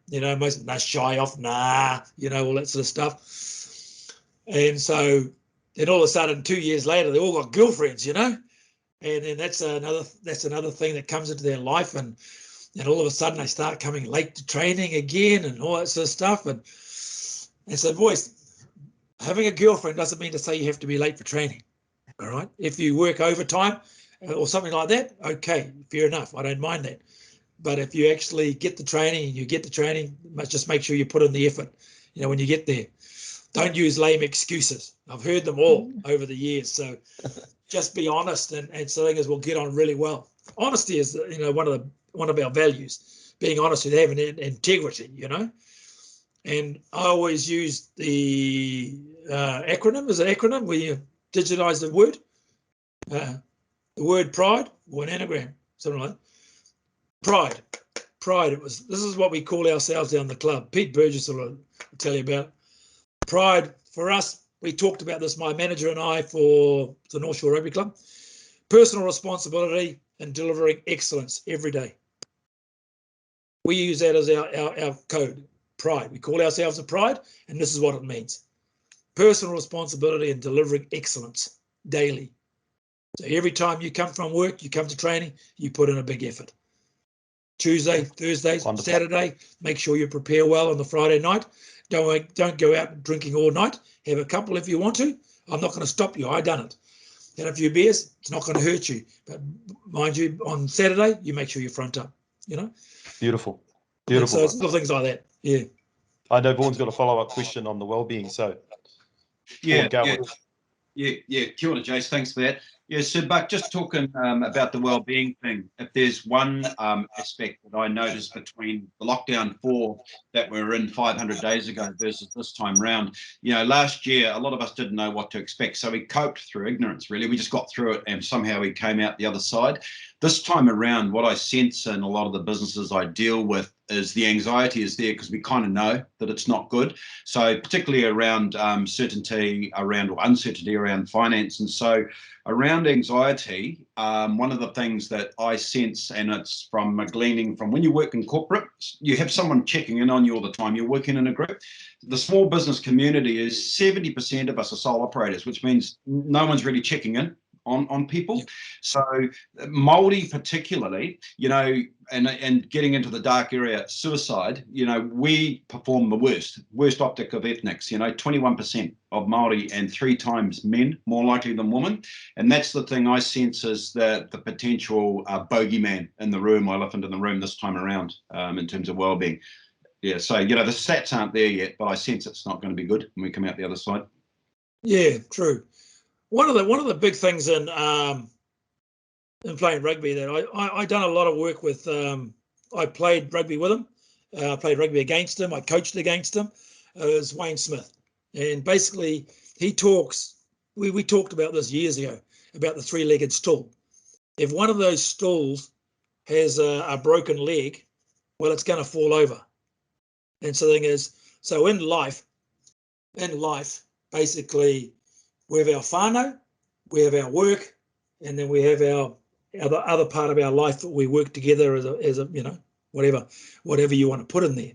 [SPEAKER 2] You know, most shy off, nah, you know, all that sort of stuff. And so then all of a sudden, 2 years later, they all got girlfriends, you know. And then that's another thing that comes into their life. And all of a sudden they start coming late to training again and all that sort of stuff. And so, boys, having a girlfriend doesn't mean to say you have to be late for training. All right. If you work overtime or something like that, okay, fair enough. I don't mind that. But if you actually get the training, just make sure you put in the effort, you know, when you get there. Don't use lame excuses. I've heard them all over the years. So just be honest, and so things will get on really well. Honesty is, you know, one of our values, being honest with having integrity, you know. And I always use the acronym. Is an acronym where you digitize the word. The word pride, or an anagram, something like that. Pride. This is what we call ourselves down the club. Pete Burgess will tell you about it. Pride for us. We talked about this, my manager and I, for the North Shore Rugby Club. Personal responsibility and delivering excellence every day. We use that as our code. Pride. We call ourselves a pride, and this is what it means. Personal responsibility and delivering excellence daily. So every time you come from work, you come to training, you put in a big effort. Tuesday, Thursday, Saturday, make sure you prepare well on the Friday night. Don't go out drinking all night. Have a couple if you want to. I'm not going to stop you. I done it. Had a few beers. It's not going to hurt you. But mind you, on Saturday, you make sure you front up. You know.
[SPEAKER 1] Beautiful.
[SPEAKER 2] And
[SPEAKER 1] Beautiful.
[SPEAKER 2] so it's little things like that. Yeah.
[SPEAKER 1] I know Vaughan's got a follow-up question on the well-being. So
[SPEAKER 3] Yeah,
[SPEAKER 1] Vaughan,
[SPEAKER 3] yeah. Kia ora, Jace. Thanks for that. Yeah, so Buck, just talking about the well-being thing. If there's one aspect that I noticed between the lockdown 4 that we were in 500 days ago versus this time round, you know, last year a lot of us didn't know what to expect, so we coped through ignorance. Really, we just got through it, and somehow we came out the other side. This time around, what I sense in a lot of the businesses I deal with is the anxiety is there because we kind of know that it's not good. So particularly around certainty around or uncertainty around finance. And so around anxiety, one of the things that I sense, and it's from gleaning from when you work in corporate, you have someone checking in on you all the time. You're working in a group. The small business community is 70% of us are sole operators, which means no one's really checking in on people. So Māori particularly, you know, and getting into the dark area, suicide, you know, we perform the worst optic of ethnics, you know, 21% of Māori and 3 times men, more likely than women. And that's the thing I sense is the potential bogeyman in the room, elephant in the room this time around in terms of well-being. Yeah, so, you know, the stats aren't there yet, but I sense it's not going to be good when we come out the other side.
[SPEAKER 2] Yeah, true. One of the big things in playing rugby that I done a lot of work with. I played rugby with him. I played rugby against him. I coached against him. It was Wayne Smith, and basically he talks. We talked about this years ago about the 3-legged stool. If one of those stools has a broken leg, well, it's going to fall over. And so the thing is, so in life, basically, we have our whānau, we have our work, and then we have our other part of our life that we work together as a you know, whatever you want to put in there.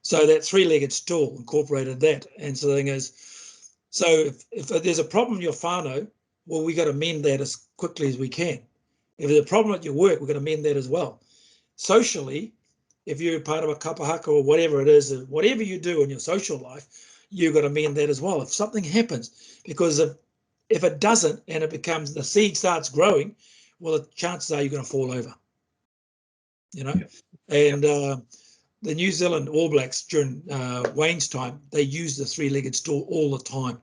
[SPEAKER 2] So that 3-legged stool incorporated that. And so the thing is, so if there's a problem in your whānau, well, we got to mend that as quickly as we can. If there's a problem at your work, we've got to mend that as well. Socially, if you're part of a kapahaka or whatever it is, whatever you do in your social life, you've got to mend that as well. If something happens, because if it doesn't and it becomes, the seed starts growing, well, the chances are you're going to fall over, you know. Yeah. And the New Zealand All Blacks during Wayne's time, they used the 3-legged stool all the time.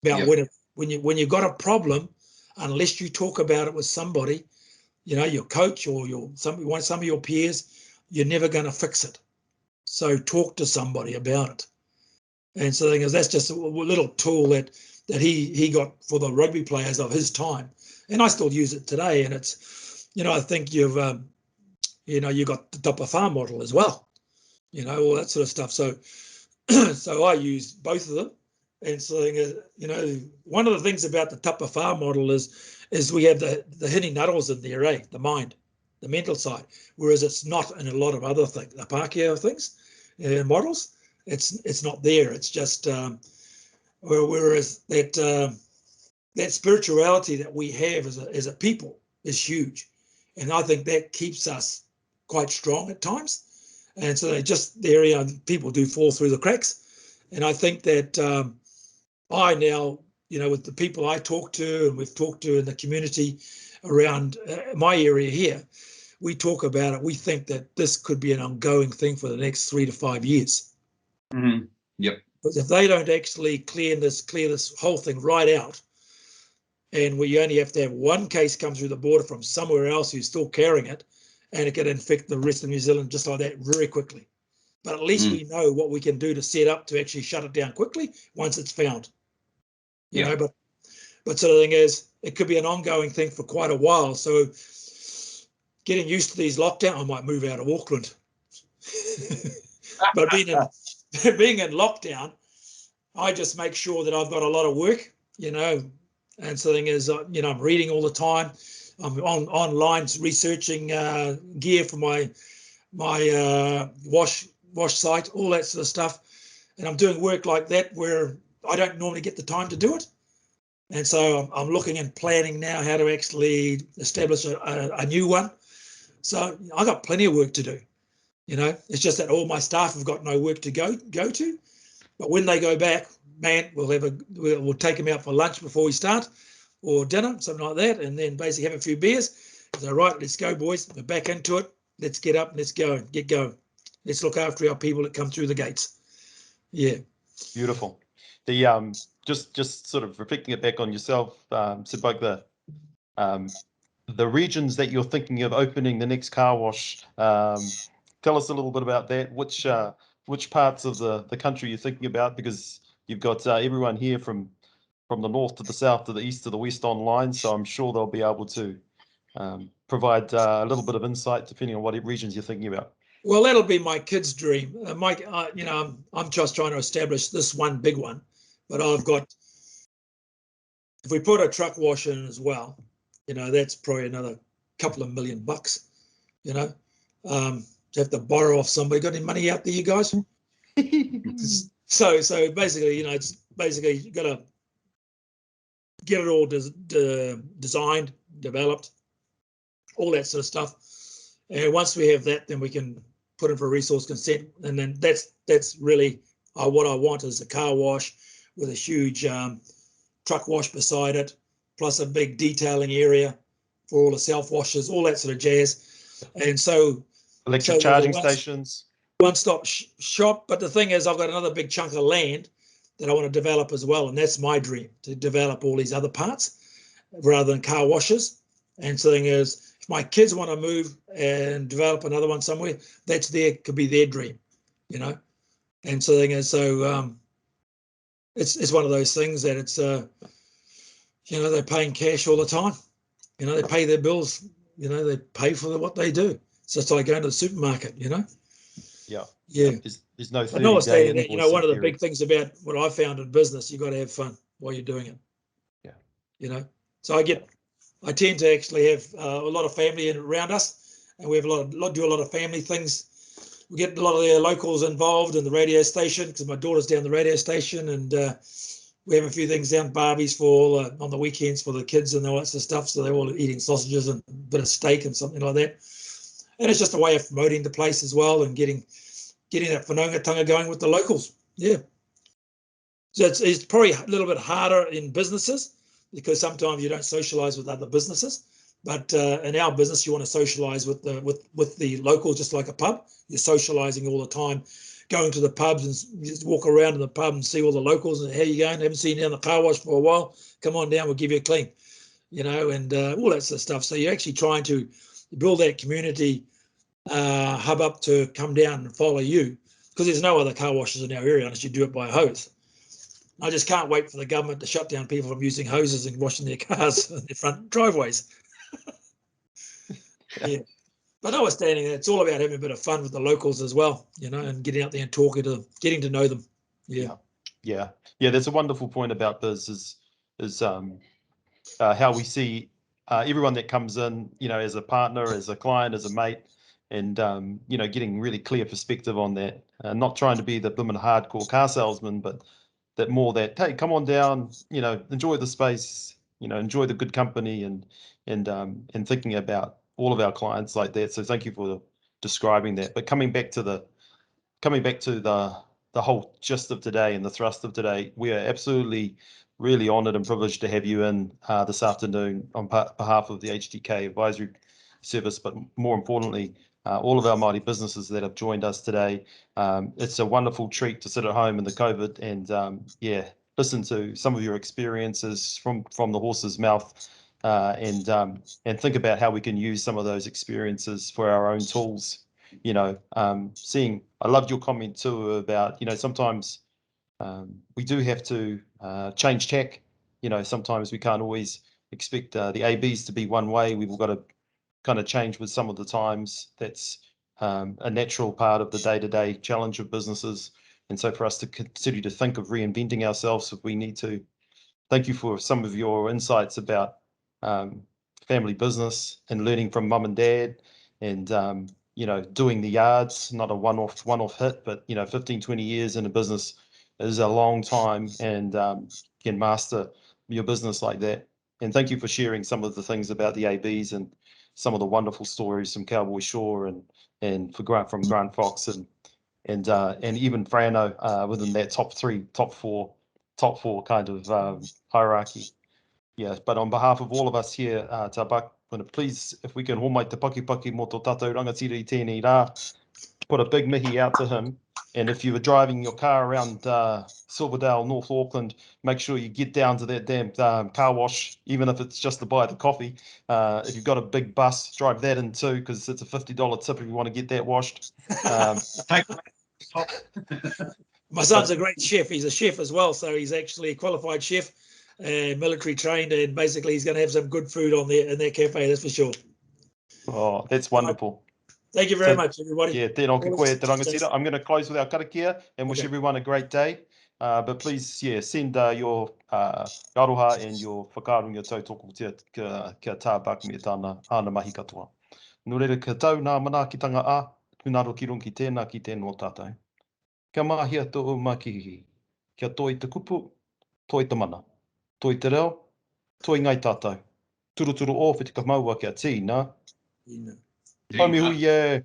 [SPEAKER 2] About when you've got a problem, unless you talk about it with somebody, you know, your coach or some of your peers, you're never going to fix it. So talk to somebody about it. And so the thing is, that's just a little tool that he got for the rugby players of his time, and I still use it today. And it's, you know, I think you've got the Tapa Farm model as well, you know, all that sort of stuff. So so I use both of them. And so, you know, one of the things about the Tapa Farm model is we have the hini nuttles in there, the mind, the mental side, whereas it's not in a lot of other things, the Pākehā things, models. It's not there. It's just whereas that spirituality that we have as a people is huge, and I think that keeps us quite strong at times. And so people do fall through the cracks, and I think that I now, you know, with the people I talk to and we've talked to in the community around my area here, we talk about it. We think that this could be an ongoing thing for the next 3 to 5 years.
[SPEAKER 3] Mm-hmm. Yep.
[SPEAKER 2] Because if they don't actually clear this whole thing right out, and we only have to have one case come through the border from somewhere else who's still carrying it, and it can infect the rest of New Zealand just like that very quickly. But at least we know what we can do to set up to actually shut it down quickly once it's found. You know, but so the thing is, it could be an ongoing thing for quite a while. So getting used to these lockdowns, I might move out of Auckland. But being in lockdown, I just make sure that I've got a lot of work, you know. And so the thing is, you know, I'm reading all the time. I'm online researching gear for my wash site, all that sort of stuff. And I'm doing work like that where I don't normally get the time to do it. And so I'm looking and planning now how to actually establish a new one. So I've got plenty of work to do. You know, it's just that all my staff have got no work to go to. But when they go back, man, we'll take them out for lunch before we start, or dinner, something like that, and then basically have a few beers. So, right, let's go, boys. We're back into it. Let's get up. Let's go. Get going. Let's look after our people that come through the gates. Yeah.
[SPEAKER 1] Beautiful. The just sort of reflecting it back on yourself, so like the regions that you're thinking of opening the next car wash. Tell us a little bit about that. Which parts of the country you're thinking about, because you've got everyone here from the north to the south to the east to the west online, so I'm sure they'll be able to provide a little bit of insight depending on what regions you're thinking about.
[SPEAKER 2] Well, that'll be my kid's dream. Mike, you know, I'm just trying to establish this one big one, but I've got, if we put a truck wash in as well, you know, that's probably another couple of $1 million, you know. To have to borrow off somebody. Got any money out there, you guys? So basically, you know, it's basically you got to get it all designed, developed, all that sort of stuff. And once we have that, then we can put in for resource consent. And then that's really what I want, is a car wash with a huge truck wash beside it, plus a big detailing area for all the self washes, all that sort of jazz. And so
[SPEAKER 1] electric charging stations,
[SPEAKER 2] one-stop shop. But the thing is, I've got another big chunk of land that I want to develop as well, and that's my dream, to develop all these other parts rather than car washes. And so the thing is, if my kids want to move and develop another one somewhere, could be their dream, you know. And so the thing is, so it's one of those things that it's you know, they're paying cash all the time, you know, they pay their bills, you know, they pay for what they do. So it's like going to the supermarket, you know.
[SPEAKER 1] Yeah.
[SPEAKER 2] Yeah.
[SPEAKER 1] There's no 30-day
[SPEAKER 2] But notwithstanding that, you know, one of the
[SPEAKER 1] period.
[SPEAKER 2] big things about what I found in business, you've got to have fun while you're doing it.
[SPEAKER 1] Yeah.
[SPEAKER 2] You know, so I tend to actually have a lot of family around us, and we have do a lot of family things. We get a lot of the locals involved in the radio station, because my daughter's down the radio station, and we have a few things down, Barbies for on the weekends for the kids and all that sort of stuff. So they're all eating sausages and a bit of steak and something like that. And it's just a way of promoting the place as well, and getting that whanaungatanga going with the locals. Yeah. So it's probably a little bit harder in businesses, because sometimes you don't socialize with other businesses. But in our business, you want to socialize with the locals, just like a pub. You're socializing all the time, going to the pubs and just walk around in the pub and see all the locals and how you going. Haven't seen you down the car wash for a while. Come on down, we'll give you a clean, you know, and all that sort of stuff. So you're actually trying to build that community hub up to come down and follow you, because there's no other car washes in our area unless you do it by a hose. I just can't wait for the government to shut down people from using hoses and washing their cars in their front driveways. Yeah. But notwithstanding that, it's all about having a bit of fun with the locals as well, you know, and getting out there and getting to know them. Yeah.
[SPEAKER 1] Yeah. That's a wonderful point about Biz, is how we see everyone that comes in, you know, as a partner, as a client, as a mate, and you know, getting really clear perspective on that. Not trying to be the blooming hardcore car salesman, but that hey, come on down, you know, enjoy the space, you know, enjoy the good company, and thinking about all of our clients like that. So thank you for describing that. But coming back to the whole gist of today and the thrust of today, we are absolutely really honoured and privileged to have you in this afternoon on behalf of the HTK Advisory Service, but more importantly, all of our Māori businesses that have joined us today. It's a wonderful treat to sit at home in the COVID and listen to some of your experiences from the horse's mouth, and think about how we can use some of those experiences for our own tools. You know, I loved your comment too about, you know, sometimes we do have to change tack. You know, sometimes we can't always expect the ABs to be one way. We've got to kind of change with some of the times. That's a natural part of the day-to-day challenge of businesses. And so for us to continue to think of reinventing ourselves if we need to. Thank you for some of your insights about family business and learning from mum and dad, and you know, doing the yards, not a one-off hit, but you know, 15, 20 years in a business is a long time, and can master your business like that. And thank you for sharing some of the things about the ABs and some of the wonderful stories from Cowboy Shore and from Grant Fox, and and even Frano within that top four kind of hierarchy. Yeah, but on behalf of all of us here, tā Buck, please, if we can homai te paki mo tō tātou rangatira I tēnei rā, put a big mihi out to him. And if you were driving your car around Silverdale, North Auckland, make sure you get down to that damn car wash, even if it's just to buy the coffee. If you've got a big bus, drive that in too, because it's a $50 tip if you want to get that washed.
[SPEAKER 2] My son's a great chef. He's a chef as well, so he's actually a qualified chef, military trained, and basically he's going to have some good food on there in that cafe, that's for sure.
[SPEAKER 1] Oh, that's wonderful.
[SPEAKER 2] Thank you very much, everybody.
[SPEAKER 1] Yeah, tēnā ki koe te rangatira. I'm going to close with our karakia and wish everyone a great day. But please, yeah, send your aroha and your whakarunga tautoko kia tā Buck me tāna ana mahi katoa. Nō reira ka tau nā manaakitanga a, tūnaro ki rungi tēnā ki tēnō tātou. Kia mahia tō makihi. Kia toi te kupu, toi te mana. Toi te reo, toi ngai tātou. Turuturu o whitika maua kia tīna. Haumi hui e.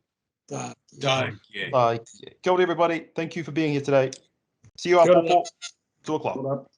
[SPEAKER 1] Kia ora everybody. Thank you for being here today. See you after 4 o'clock.